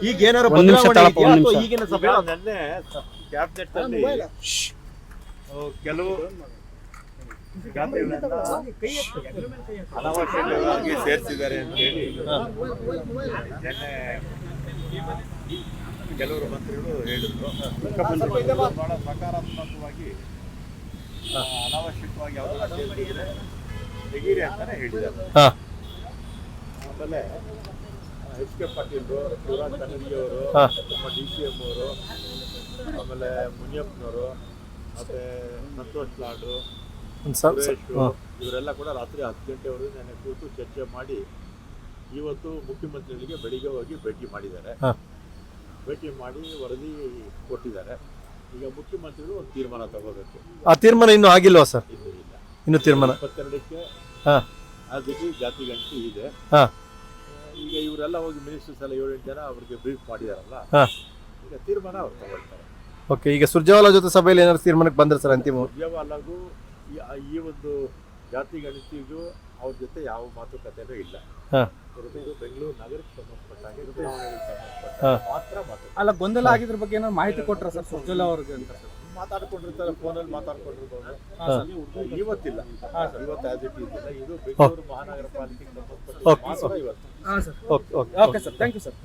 ಈಗ ಏನಾರು ಒಂದ್ ನಿಮಿಷ ಬದಲಾವಣೆ ತಾಳಪ್ಪ, ಇದೆಯಾ ಒಂದ್ ಅಥವಾ ನಿಮಿಷ. ಈಗಿನ ಸಭೆ ನೆನ್ನೆ ಕ್ಯಾಬಿನೆಟ್ ಅಲ್ಲಿ ಕೆಲವು ಜಾತಿಗಳನ್ನ ಅನಾವಶ್ಯಕವಾಗಿ ಸೇರಿಸಿದ್ದಾರೆ ಅಂತ ಹೇಳಿ ನಿನ್ನೆ ಕೆಲವರು ಮಂತ್ರಿಗಳು ಹೇಳಿದ್ರು. ಬಹಳ ಸಕಾರಾತ್ಮಕವಾಗಿ ಅನಾವಶ್ಯಕವಾಗಿ ಯಾವುದನ್ನ ಸೇರಿಸಿದ್ರೆ ತೆಗೀರಿ ಅಂತಾನೆ ಹೇಳಿದ್ದಾರೆ. ಆಮೇಲೆ ಎಚ್ ಕೆ ಪಾಟೀಲ್ರು, ಶಿವರಾಜ್ ಕನ್ನಡಿಯವರು, ನಮ್ಮ DCM ಅವರು, ಆಮೇಲೆ ಮುನಿಯಪ್ಪನವರು, ಮತ್ತೆ ಸಂತೋಷ್ ಲಾಡು, ಸುರೇಶ್ ಇವರೆಲ್ಲ ಕೂಡ ರಾತ್ರಿ 10 ಗಂಟೆವರೆಗೂ ನೆನ್ನೆ ಕೂತು ಚರ್ಚೆ ಮಾಡಿ ಇವತ್ತು ಮುಖ್ಯಮಂತ್ರಿಗಳಿಗೆ ಬೆಳಿಗ್ಗೆ ಹೋಗಿ ಭೇಟಿ ಮಾಡಿದ್ದಾರೆ. ಭೇಟಿ ಮಾಡಿ ವರದಿ ಕೊಟ್ಟಿದ್ದಾರೆ. ಈಗ ಮುಖ್ಯಮಂತ್ರಿಗಳು ಒಂದು ತೀರ್ಮಾನ ತಗೋಬೇಕು. ಆ ತೀರ್ಮಾನ ಇನ್ನೂ ಆಗಿಲ್ವಾ ಸರ್? ಇನ್ನೂ ಇಲ್ಲ. ಇನ್ನು ತೀರ್ಮಾನ 22ಕ್ಕೆ ಅದಕ್ಕೆ ಜಾತಿ ಗಣತಿ ಇದೆ. ಈಗ ಇವರೆಲ್ಲ ಹೋಗಿ ಮಿನಿಸ್ಟರ್ಸ್ ಎಲ್ಲ 7-8 ಜನ ಅವ್ರಿಗೆ ಬ್ರೀಫ್ ಮಾಡಿದಾರಲ್ಲ, ಈಗ ತೀರ್ಮಾನ ಅವ್ರು ತಗೊಳ್ತಾರೆ. ಓಕೆ, ಈಗ ಸುರ್ಜೇವಾಲಾ ಜೊತೆ ಸಭೆಯಲ್ಲಿ ಏನಾದ್ರು ತೀರ್ಮಾನಕ್ಕೆ ಬಂದ್ರೆ ಸರ್ ಅಂತಿಮ? ಸುರ್ಜೇವಾಲಾಗೂ ಈ ಒಂದು ಜಾತಿ ಗಣತಿಗೂ ಅವ್ರ ಜೊತೆ ಯಾವ ಮಾತುಕತೆನೂ ಇಲ್ಲ. ಇದು ಬೆಂಗಳೂರು ನಗರಕ್ಕೆ ಸಂಬಂಧಪಟ್ಟಾಗೆ ಚುನಾವಣೆಗೆ ಸಂಬಂಧಪಟ್ಟ ಮಾತ್ರ ಮಾತು. ಅಲ್ಲ, ಗೊಂದಲ ಆಗಿದ್ರ ಬಗ್ಗೆ ಏನೋ ಮಾಹಿತಿ ಕೊಟ್ರ ಸರ್ ಸುರ್ಜೇವಾಲಾ ಅವ್ರಿಗೆ ಅಂತ? ಮಾತಾಡ್ಕೊಂಡಿರ್ತಾರೆ, ಫೋನಲ್ಲಿ ಮಾತಾಡ್ಕೊಂಡಿರ್ಬೋದು. ಇವತ್ತಿಲ್ಲ, ಇವತ್ತು ಆಸ್ ಇಟ್ ಈಸ್ ಇಲ್ಲ. ಇದು ಬೆಂಗಳೂರು ಮಹಾನಗರ ಪಾಲಿಕೆಗೆ ಸಂಬಂಧಪಟ್ಟ ಮಾತ್ರ ಇವತ್ತು. Okay sir, thank you sir.